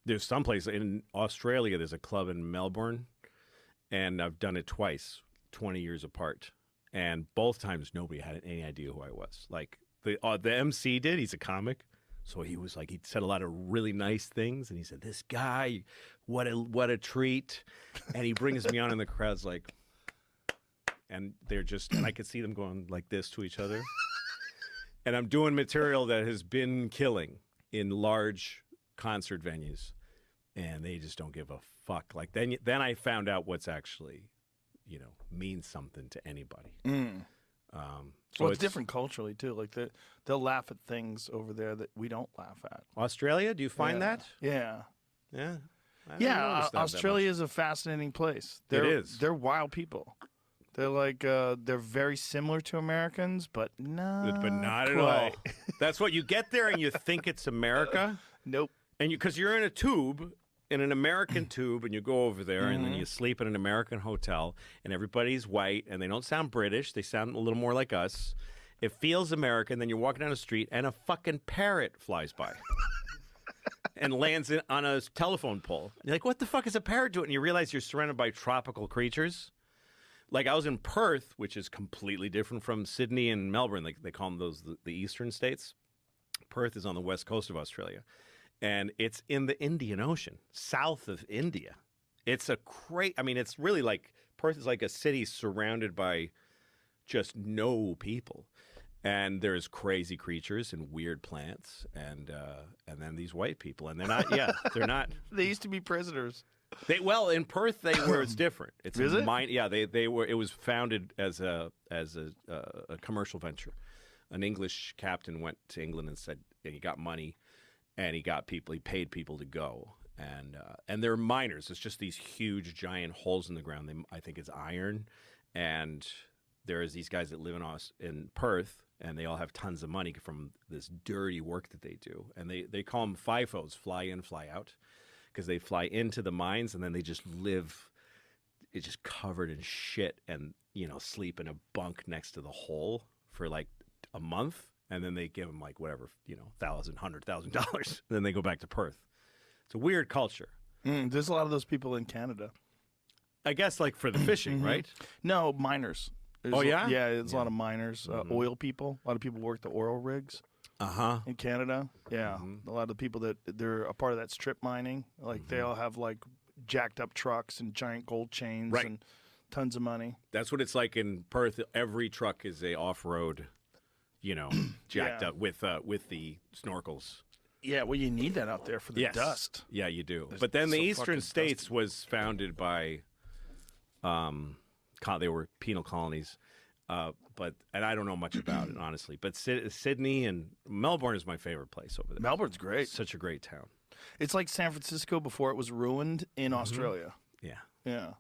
There's some place in Australia. There's a club in Melbourne, and I've done it twice, 20 years apart. And both times, nobody had any idea who I was. Like the MC did. He's a comic, so he was like, he said a lot of really nice things, and he said, "This guy, what a treat," and he brings me on, and the crowd's like, and they're just, and I could see them going like this to each other, and I'm doing material that has been killing in large concert venues, and they just don't give a fuck. Like then I found out what's actually, means something to anybody. So it's different culturally too. Like they'll laugh at things over there that we don't laugh at. Australia, do you find that? Yeah. Yeah. Yeah, Australia is a fascinating place. It is. They're wild people. They're like they're very similar to Americans, but not at quite. all. That's what you get there, and you think it's America. Nope. And because you're in a tube, in an American tube, and you go over there, and then you sleep in an American hotel, and everybody's white, and they don't sound British. They sound a little more like us. It feels American. Then you're walking down the street, and a fucking parrot flies by. And lands on a telephone pole. And you're like, what the fuck is a parrot doing? And you realize you're surrounded by tropical creatures. Like I was in Perth, which is completely different from Sydney and Melbourne. Like they call them the eastern states. Perth is on the west coast of Australia. And it's in the Indian Ocean, south of India. It's it's really like, Perth is like a city surrounded by just no people. And there's crazy creatures and weird plants, and then these white people, and they're not. Yeah, they're not. They used to be prisoners. In Perth they were. It's different. It's Is it? Yeah, they were. It was founded as a commercial venture. An English captain went to England and said, and he got money, and he paid people to go, and they're miners. It's just these huge, giant holes in the ground. I think it's iron, and there's these guys that live in Perth, and they all have tons of money from this dirty work that they do. And they call them FIFOs, fly in, fly out, because they fly into the mines, and then they just live, it's just covered in shit, and, sleep in a bunk next to the hole for like a month. And then they give them like whatever, $100,000. Then they go back to Perth. It's a weird culture. There's a lot of those people in Canada. I guess like for the fishing, right? No, miners. Oh, yeah? Yeah, there's a lot of miners, oil people. A lot of people work the oil rigs in Canada. Yeah, a lot of the people they're a part of that strip mining. Like they all have like jacked up trucks and giant gold chains and tons of money. That's what it's like in Perth. Every truck is a off-road, jacked up with the snorkels. Yeah, well, you need that out there for the dust. Yeah, you do. But then the eastern states was founded by... they were penal colonies, and I don't know much about it, honestly. But Sydney and Melbourne is my favorite place over there. Melbourne's great. Such a great town. It's like San Francisco before it was ruined in Australia. Yeah. Yeah.